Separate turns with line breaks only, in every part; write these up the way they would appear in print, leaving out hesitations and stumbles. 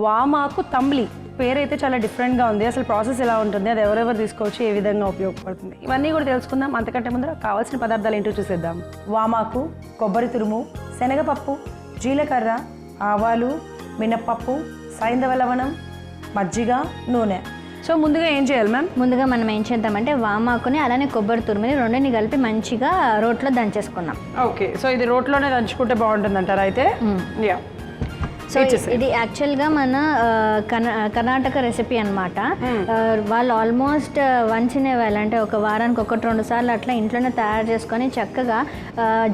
వామాకు తంబ్లి పేరైతే చాలా డిఫరెంట్గా ఉంది. అసలు ప్రాసెస్ ఎలా ఉంటుంది, అది ఎవరెవరు తీసుకోవచ్చు, ఏ విధంగా ఉపయోగపడుతుంది, ఇవన్నీ కూడా తెలుసుకుందాం. అంతకంటే ముందర కావాల్సిన పదార్థాలు ఏంటో చూసేద్దాం. వామాకు, కొబ్బరి తురుము, శనగపప్పు, జీలకర్ర, ఆవాలు, మినప్పప్పు, సైంధవ లవణం, మజ్జిగ, నూనె. సో ముందుగా ఏం చేయాలి మ్యామ్?
ముందుగా మనం ఏం చేద్దామంటే వామాకుని అలానే కొబ్బరి తురుముని రెండుని కలిపి మంచిగా రోట్లో దంచేసుకున్నాం.
ఓకే, సో ఇది రోట్లోనే దంచుకుంటే బాగుంటుంది అంటారా అయితే? యా.
సో ఇది యాక్చువల్గా మన కర్ణాటక రెసిపీ అనమాట. వాళ్ళు almost once in a while అంటే ఒక వారానికి 1-2 సార్లు అట్లా ఇంట్లోనే తయారు చేసుకొని చక్కగా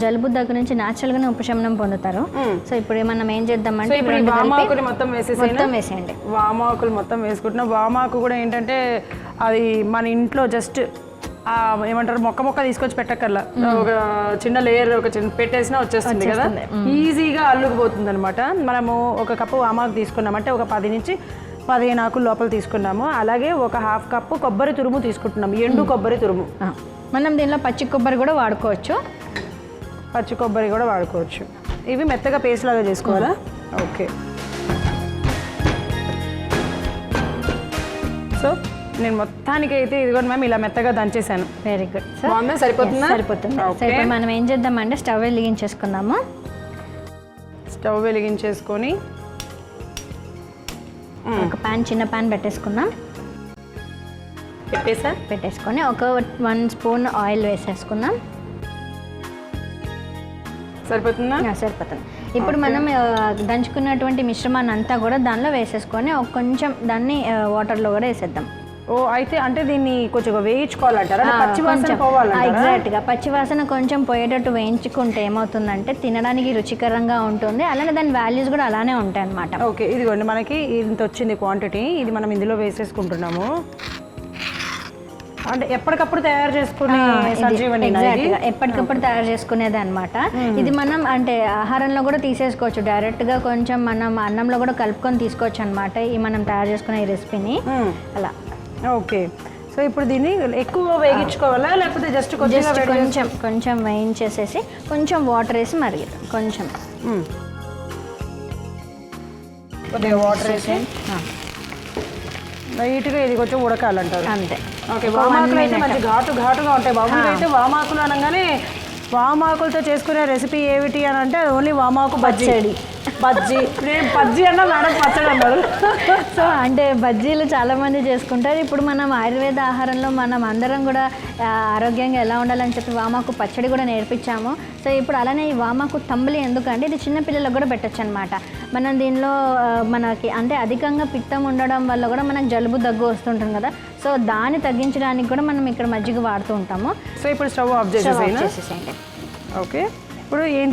జలుబు దగ్గర నుంచి న్యాచురల్గానే ఉపశమనం పొందుతారు. సో ఇప్పుడు మనం ఏం చేద్దామంటే
వామాకుని మొత్తం
వేసేయండి.
వామాకులు మొత్తం వేసుకుంటున్నాం. వామాకు కూడా ఏంటంటే అది మన ఇంట్లో జస్ట్ ఏమంటారు మొక్క తీసుకొచ్చి పెట్టక్కర్లా, ఒక చిన్న లేయర్ ఒక చిన్న పెట్టేసినా వచ్చేస్తుంది కదా, ఈజీగా అల్లుకుపోతుంది అనమాట. మనము 1 కప్పు వామాకు తీసుకున్నామంటే ఒక 10 నుంచి 15 ఆకులు లోపల తీసుకున్నాము. అలాగే ఒక 1/2 కప్పు కొబ్బరి తురుము తీసుకుంటున్నాము, ఎండు కొబ్బరి తురుము.
మనం దీనిలో పచ్చి కొబ్బరి కూడా వాడుకోవచ్చు. ఇవి మెత్తగా పేస్ట్ లాగా చేసుకోవాలా? ఓకే. సో నేను మొత్తానికి అయితే ఇదిగోండి మ్యామ్ ఇలా మెత్తగా దంచేసాను. Very good.
సరిపోతుందా?
సరిపోతుంది. సో ఇప్పుడు మనం ఏం చేద్దామంటే స్టవ్ వెలిగించేసుకుందాము.
స్టవ్ వెలిగించేసుకొని
ఒక చిన్న ప్యాన్ పెట్టేసుకుందాం. పెట్టేసుకొని ఒక 1 స్పూన్ ఆయిల్ వేసేసుకుందాం.
సరిపోతుందా?
సరిపోతుంది. ఇప్పుడు మనం దంచుకున్నటువంటి మిశ్రమాన్ని అంతా కూడా దానిలో వేసేసుకొని కొంచెం దాన్ని వాటర్లో కూడా వేసేద్దాం.
అయితే అంటే దీన్ని కొంచెం వేయించుకోవాలంటారా? పచ్చివాసన పోవాలంటారా?
ఎగ్జాక్ట్గా పచ్చివాసన కొంచెం పోయేటట్టు వేయించుకుంటే ఏమవుతుందంటే తినడానికి రుచికరంగా ఉంటుంది, అలానే దాని వాల్యూస్ కూడా అలానే ఉంటాయి అన్నమాట.
ఓకే, ఇదిగోండి మనకి ఇంత వచ్చింది క్వాంటిటీ, ఇది మనం ఇందులో వేసేసుకుంటున్నాము. అంటే ఎప్పటికప్పుడు తయారు చేసుకునే సంజీవని,
ఎప్పటికప్పుడు తయారు చేసుకునేది అనమాట. ఇది మనం అంటే ఆహారంలో కూడా తీసేసుకోవచ్చు, డైరెక్ట్గా కొంచెం మనం అన్నంలో కూడా కలుపుకొని తీసుకోవచ్చు అనమాట ఈ మనం తయారు చేసుకునే ఈ రెసిపీని అలా.
ఓకే, సో ఇప్పుడు దీన్ని ఎక్కువ వేగించుకోవాలా లేకపోతే జస్ట్
కొంచెం వేయించేసేసి కొంచెం వాటర్ వేసి మరిగిద్దాం. కొంచెం
వాటర్ వేసి లైట్గా ఇది కొంచెం ఉడకాలంటారు
అంతే.
ఓకే, వామాకులు అయితే మంచి ఘాటుగా ఉంటాయి. మామూలుగా అయితే వామాకులు అనగానే వామాకులతో చేసుకునే రెసిపీ ఏమిటి అని అంటే ఓన్లీ వామాకు బజ్జీ. నేను బజ్జీ అన్నా మేడం పచ్చడి అన్నారు.
సో అంటే బజ్జీలు చాలామంది చేసుకుంటారు. ఇప్పుడు మనం ఆయుర్వేద ఆహారంలో మనం అందరం కూడా ఆరోగ్యంగా ఎలా ఉండాలని చెప్పి వామాకు పచ్చడి కూడా నేర్పించాము. సో ఇప్పుడు అలానే ఈ వామాకు తంబలి ఎందుకంటే ఇది చిన్నపిల్లలకు కూడా పెట్టచ్చు అనమాట. మనం దీనిలో మనకి అంటే అధికంగా పిత్తం ఉండడం వల్ల కూడా మనకు జలుబు దగ్గు వస్తుంటుంది కదా, సో దాన్ని తగ్గించడానికి కూడా మనం ఇక్కడ మజ్జిగ వాడుతూ ఉంటాము.
సో ఇప్పుడు స్టవ్ ఆఫ్ చేసేసేయండి. ఓకే, ఇప్పుడు ఏం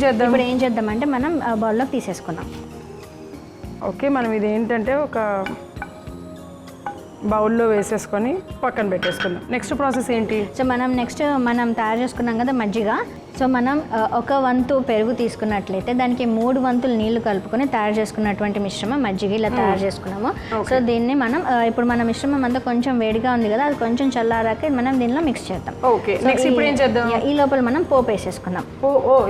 చేద్దామంటే మనం బౌల్లోకి తీసేసుకుందాం.
ఓకే,
మనం ఇది ఏంటంటే ఒక బౌల్లో వేసేసుకొని పక్కన పెట్టేసుకుందాం. నెక్స్ట్ ప్రాసెస్ ఏంటి?
సో మనం తయారు చేసుకున్నాం కదా మజ్జిగ, సో మనం ఒక వంతు పెరుగు తీసుకున్నట్లయితే దానికి 3 వంతులు నీళ్లు కలుపుకొని తయారు చేసుకున్నటువంటి మిశ్రమం మజ్జిగ ఇలా తయారు చేసుకున్నాము. సో దీన్ని మనం ఇప్పుడు మన మిశ్రమం అంతా కొంచెం వేడిగా ఉంది కదా, అది కొంచెం చల్లారాక మనం దీనిలో మిక్స్ చేద్దాం.
ఓకే, నెక్స్ట్ ఇప్పుడు ఏం చేద్దాం?
ఈ లోపల మనం పోపు వేసేసుకున్నాం.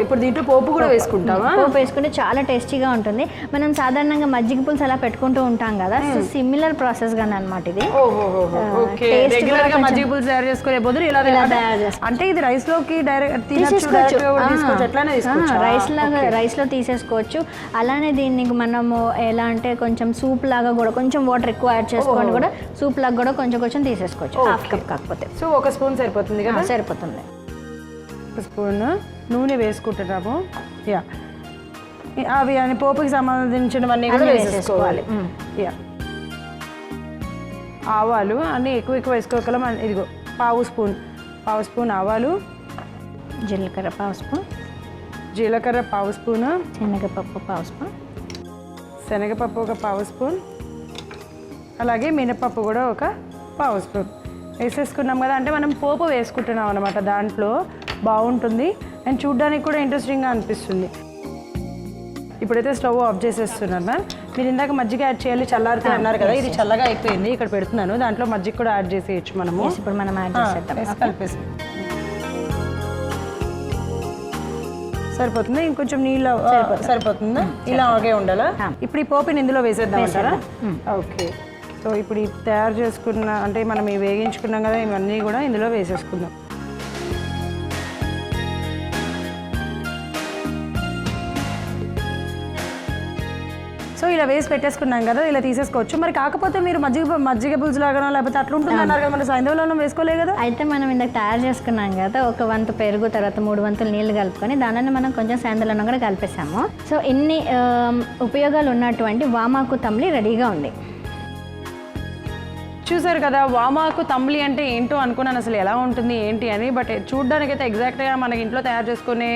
ఇప్పుడు దీంట్లో పోపు కూడా వేసుకుంటామా?
పోపు వేసుకుంటే చాలా టేస్టీగా ఉంటుంది. మనం సాధారణంగా మజ్జిగ పులుసు అలా పెట్టుకుంటూ ఉంటాం కదా, సో సిమిలర్ ప్రాసెస్ గానే అన్నమాట ఇది.
మజ్జిగ పులుసు తయారు చేసుకునే బదులు ఇలా తయారు చేస్తాం. అంటే ఇది రైస్ లోకి డైరెక్ట్
రైస్ లో తీసేసుకోవచ్చు. అలానే దీన్ని మనము ఎలా అంటే కొంచెం సూప్ లాగా కూడా కొంచెం వాటర్ ఎక్కువ యాడ్ చేసుకొని కూడా సూప్ లాగా కూడా కొంచెం తీసేసుకోవచ్చు. 1/2 కప్ కాకపోతే.
సో 1 స్పూన్ సరిపోతుంది కదా?
సరిపోతుంది.
1 స్పూన్ నూనె వేసుకుంటున్నాము. యా, అవి అని పోపుకి సంబంధించినవన్నీ కూడా వేసేసుకోవాలి. యా, ఆవాలు అన్నీ ఎక్కువ వేసుకోగలం. ఇదిగో పావు స్పూన్ ఆవాలు,
జీలకర్ర పావు స్పూన్, శనగపప్పు
ఒక పావు స్పూన్, అలాగే మినపప్పు కూడా ఒక పావు స్పూన్ వేసేసుకున్నాం కదా. అంటే మనం పోపు వేసుకుంటున్నాం అనమాట, దాంట్లో బాగుంటుంది అండ్ చూడ్డానికి కూడా ఇంట్రెస్టింగ్గా అనిపిస్తుంది. ఇప్పుడైతే స్టవ్ ఆఫ్ చేసేస్తున్నాను మ్యామ్. మీరు ఇందాక మజ్జిగ యాడ్ చేయాలి చల్లారితే అన్నారు కదా, ఇది చల్లగా అయిపోయింది. ఇక్కడ పెడుతున్నాను, దాంట్లో మజ్జిగ కూడా యాడ్ చేసేయచ్చు మనము.
ఇప్పుడు మనం యాడ్ చేసేద్దాం.
కలిపేసి సరిపోతుంది, ఇంకొంచెం నీళ్ళు సరిపోతుందా? ఇలాగే ఉండాలా? ఇప్పుడు ఈ పోపుని ఇందులో వేసేద్దామంటారా? ఓకే. సో ఇప్పుడు ఈ తయారు చేసుకున్న అంటే మనం ఇవి వేగించుకున్నాం కదా, ఇవన్నీ కూడా ఇందులో వేసేసుకుందాం. సో ఇలా వేసి పెట్టేసుకున్నాం కదా, ఇలా తీసేసుకోవచ్చు. మరి కాకపోతే మీరు మజ్జిగ పులుసు లాగానో లేకపోతే అట్లా ఉంటుంది అన్నారు కదా, మన సైంధవులలో వేసుకోలే కదా?
అయితే మనం ఇందాక తయారు చేసుకున్నాం కదా, 1 వంతు పెరుగు తర్వాత 3 వంతులు నీళ్లు కలుపుకొని దానిని మనం కొంచెం సైంధవులను కూడా కలిపేసాము. సో ఇన్ని ఉపయోగాలు ఉన్నటువంటి వామాకు తంబ్లి రెడీగా ఉంది.
చూసారు కదా, వామాకు తంబ్లి అంటే ఏంటో అనుకున్నాను అసలు ఎలా ఉంటుంది ఏంటి అని. బట్ చూడడానికైతే ఎగ్జాక్ట్గా మనకి ఇంట్లో తయారు చేసుకునే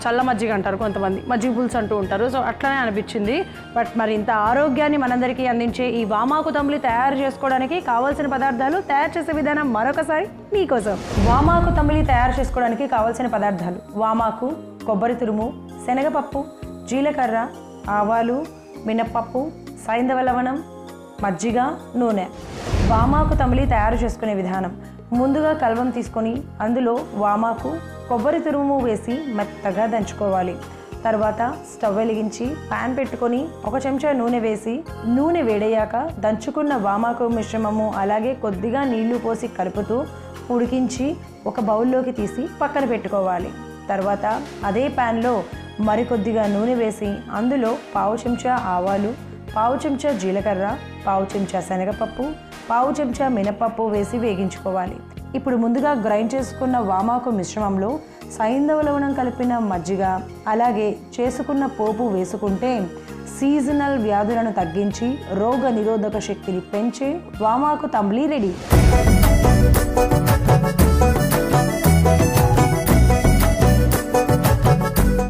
చల్ల మజ్జిగ అంటారు కొంతమంది, మజ్జిగ పులుసు అంటూ ఉంటారు. సో అట్లనే అనిపించింది. బట్ మరి ఇంత ఆరోగ్యాన్ని మనందరికీ అందించే ఈ వామాకు తంబ్లి తయారు చేసుకోవడానికి కావాల్సిన పదార్థాలు, తయారు చేసే విధానం మరొకసారి మీకోసం. వామాకు తంబ్లి తయారు చేసుకోవడానికి కావాల్సిన పదార్థాలు: వామాకు, కొబ్బరి తురుము, శనగపప్పు, జీలకర్ర, ఆవాలు, మినప్పప్పు, సైంధవ లవణం, మజ్జిగ, నూనె. వామాకు తంబ్లి తయారు చేసుకునే విధానం: ముందుగా కల్వం తీసుకొని అందులో వామాకు, కొబ్బరి తురుము వేసి మెత్తగా దంచుకోవాలి. తర్వాత స్టవ్ వెలిగించి ప్యాన్ పెట్టుకొని 1 చెంచా నూనె వేసి, నూనె వేడయ్యాక దంచుకున్న వామాకు మిశ్రమము అలాగే కొద్దిగా నీళ్లు పోసి కలుపుతూ ఉడికించి ఒక బౌల్లోకి తీసి పక్కన పెట్టుకోవాలి. తర్వాత అదే ప్యాన్లో మరికొద్దిగా నూనె వేసి అందులో 1/2 చెంచా ఆవాలు, 1/2 చెంచా జీలకర్ర, 1/2 చెంచా శనగపప్పు, 1/2 చెంచా మినపప్పు వేసి వేగించుకోవాలి. ఇప్పుడు ముందుగా గ్రైండ్ చేసుకున్న వామాకు మిశ్రమంలో సైంధవ లవణం కలిపిన మజ్జిగ అలాగే చేసుకున్న పోపు వేసుకుంటే సీజనల్ వ్యాధులను తగ్గించి రోగ నిరోధక శక్తిని పెంచే వామాకు తంబ్లి రెడీ.